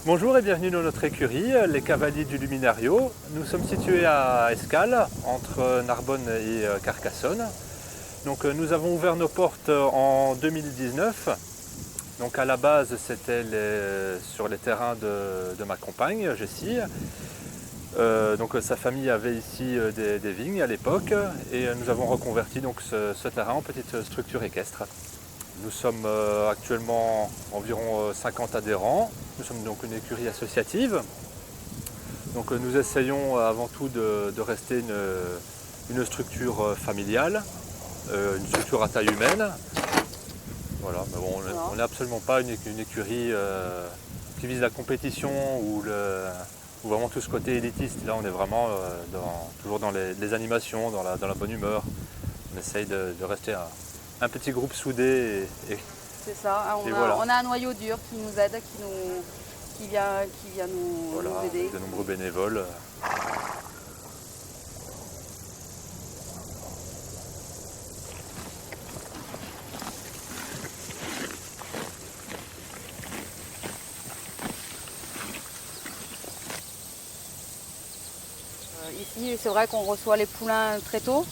Bonjour et bienvenue dans notre écurie, les Cavaliers du Luminario. Nous sommes situés à Escales, entre Narbonne et Carcassonne. Donc, nous avons ouvert nos portes en 2019. Donc, à la base, c'était sur les terrains de ma compagne, Jessie. Donc, sa famille avait ici des vignes à l'époque et nous avons reconverti donc, ce terrain en petite structure équestre. Nous sommes actuellement environ 50 adhérents. Nous sommes donc une écurie associative. Donc nous essayons avant tout de rester une structure familiale, une structure à taille humaine. Voilà, mais bon, on n'est absolument pas une écurie qui vise la compétition ou vraiment tout ce côté élitiste. Là on est vraiment toujours dans les animations, dans la bonne humeur. On essaye de rester un petit groupe soudé. C'est ça, on a un noyau dur qui nous aide, qui vient nous aider. De nombreux bénévoles. Ici, c'est vrai qu'on reçoit les poulains très tôt,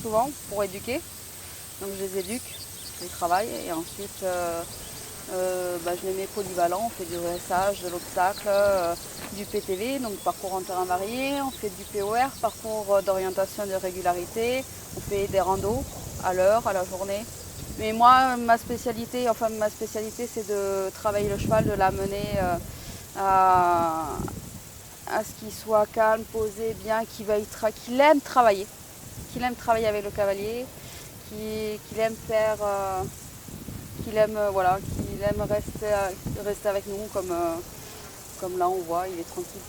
souvent, pour éduquer. Donc je les éduque, je les travaille et ensuite je les mets polyvalents, on fait du dressage, de l'obstacle, du PTV, donc parcours en terrain varié, on fait du POR, parcours d'orientation de régularité, on fait des randos à l'heure, à la journée. Mais moi, ma spécialité c'est de travailler le cheval, de l'amener à ce qu'il soit calme, posé, bien, qu'il aime travailler avec le cavalier. Qu'il aime faire, qu'il aime rester avec nous comme là on voit, il est tranquille,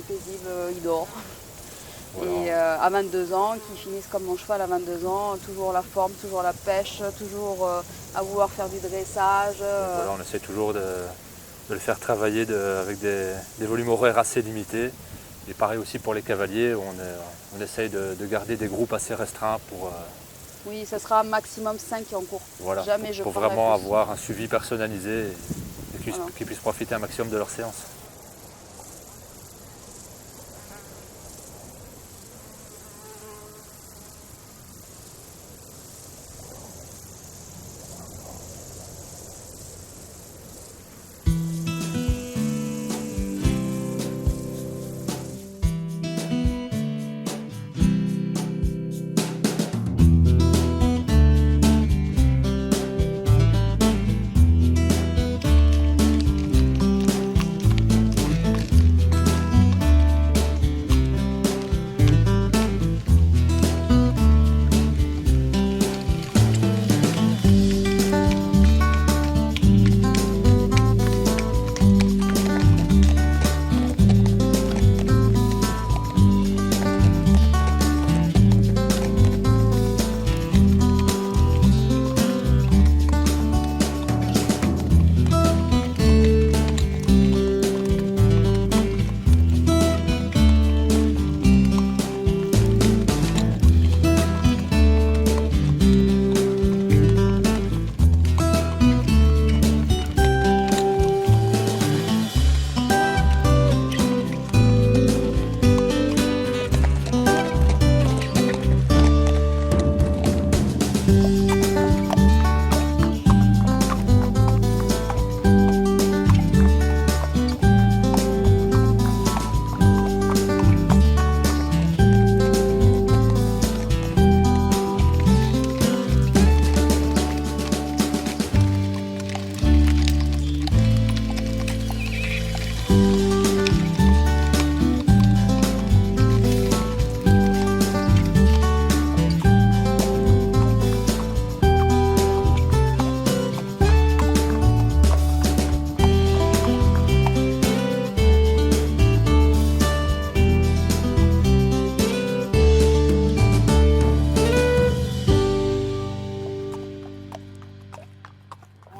paisible, il dort. Voilà. Et à 22 ans, qu'il finisse comme mon cheval à 22 ans, toujours la forme, toujours la pêche, toujours à vouloir faire du dressage. Voilà, on essaie toujours de le faire travailler avec des volumes horaires assez limités. Et pareil aussi pour les cavaliers, on essaye de garder des groupes assez restreints pour... Oui, ce sera maximum 5 en cours. Voilà, jamais pour vraiment avoir un suivi personnalisé et qu'ils puissent profiter un maximum de leur séance.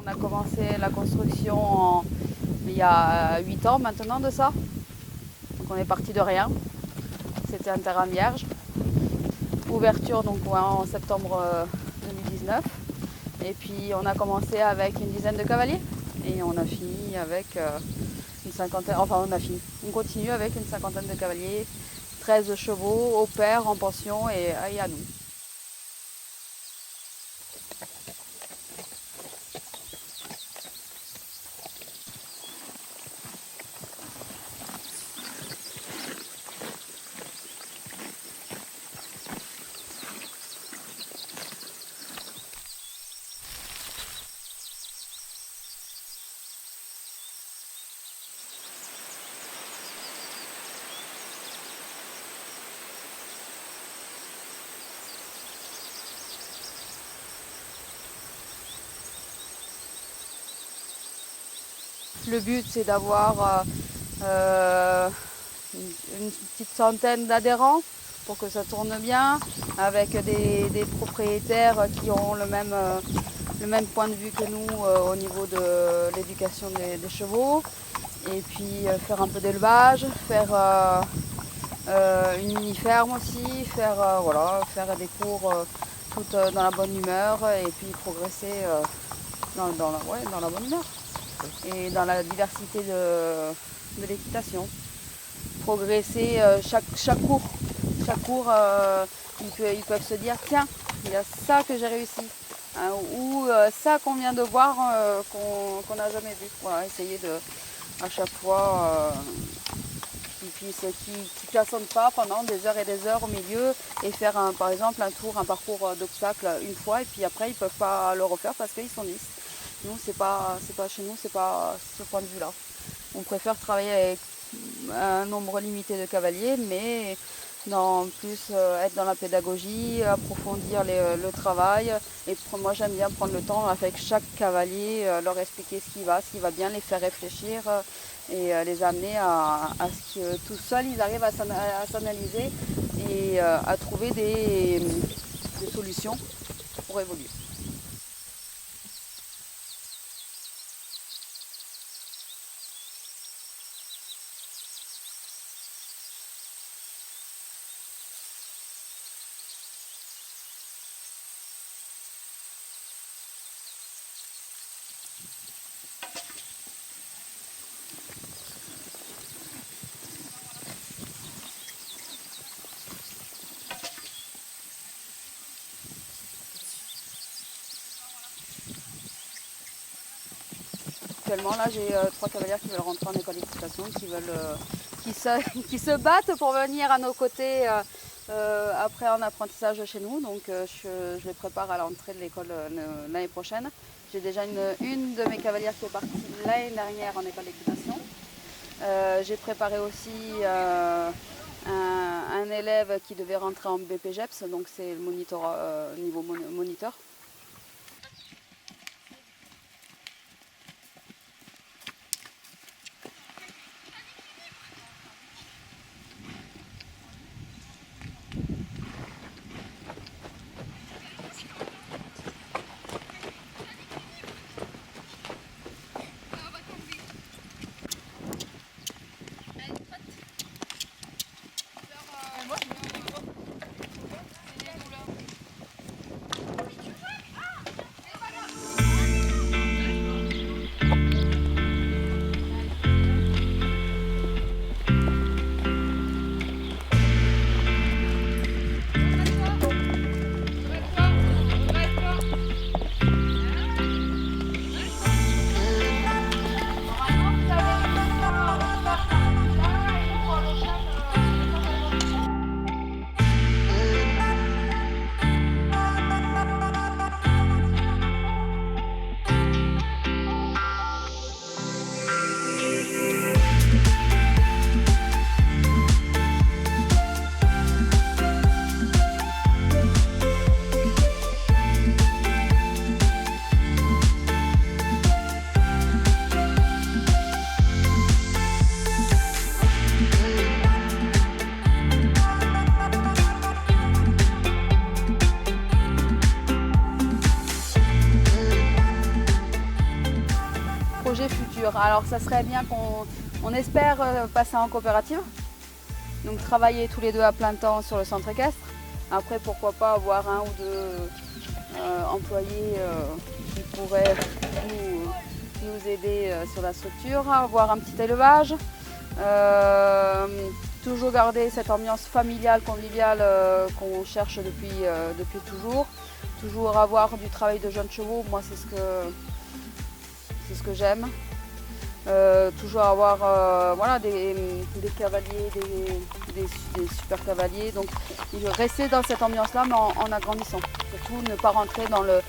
On a commencé la construction il y a 8 ans maintenant de ça. Donc on est parti de rien. C'était un terrain vierge. Ouverture donc en septembre 2019. Et puis on a commencé avec une dizaine de cavaliers et on a fini avec une une cinquantaine, enfin on a fini. On continue avec une cinquantaine de cavaliers, 13 chevaux au pair, en pension et à nous. Le but, c'est d'avoir une petite centaine d'adhérents pour que ça tourne bien, avec des propriétaires qui ont le même point de vue que nous au niveau de l'éducation des chevaux, et puis faire un peu d'élevage, faire une mini-ferme aussi, faire des cours tout dans la bonne humeur, et puis progresser dans la bonne humeur et dans la diversité de l'équitation. Progresser chaque cours. Ils peuvent se dire, tiens, il y a ça que j'ai réussi, hein, ou ça qu'on vient de voir qu'on n'a jamais vu. Voilà, essayer à chaque fois qu'ils ne klaxonnent pas pendant des heures et des heures au milieu, et faire par exemple un parcours d'obstacles une fois, et puis après ils ne peuvent pas le refaire parce qu'ils sont 10. Nous, chez nous, c'est pas ce point de vue-là. On préfère travailler avec un nombre limité de cavaliers, mais être dans la pédagogie, approfondir le travail. Et moi, j'aime bien prendre le temps avec chaque cavalier, leur expliquer ce qui va bien, les faire réfléchir et les amener à ce que tout seuls, ils arrivent à s'analyser et à trouver des solutions pour évoluer. Actuellement, là, j'ai 3 cavalières qui veulent rentrer en école d'équitation, qui se battent pour venir à nos côtés après un apprentissage chez nous. Donc, je les prépare à l'entrée de l'école l'année prochaine. J'ai déjà une de mes cavalières qui est partie l'année dernière en école d'équitation. J'ai préparé aussi un élève qui devait rentrer en BPGEPS, donc c'est le niveau moniteur. Alors ça serait bien qu'on espère passer en coopérative, donc travailler tous les deux à plein temps sur le centre équestre. Après, pourquoi pas avoir un ou deux employés qui pourraient nous aider sur la structure, avoir un petit élevage, toujours garder cette ambiance familiale, conviviale qu'on cherche depuis toujours avoir du travail de jeunes chevaux, moi c'est ce que j'aime. Toujours avoir voilà, des cavaliers, des super cavaliers, donc rester dans cette ambiance-là mais en agrandissant. Surtout ne pas rentrer dans le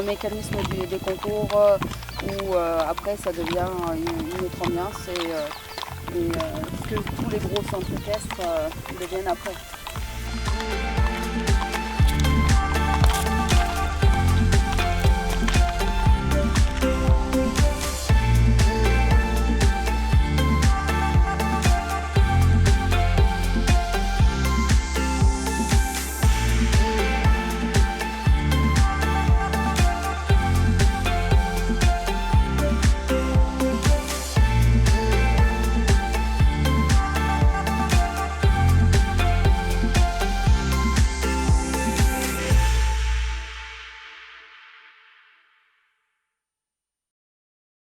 mécanisme des concours où après ça devient une autre ambiance et que tous les gros centres équestres deviennent après.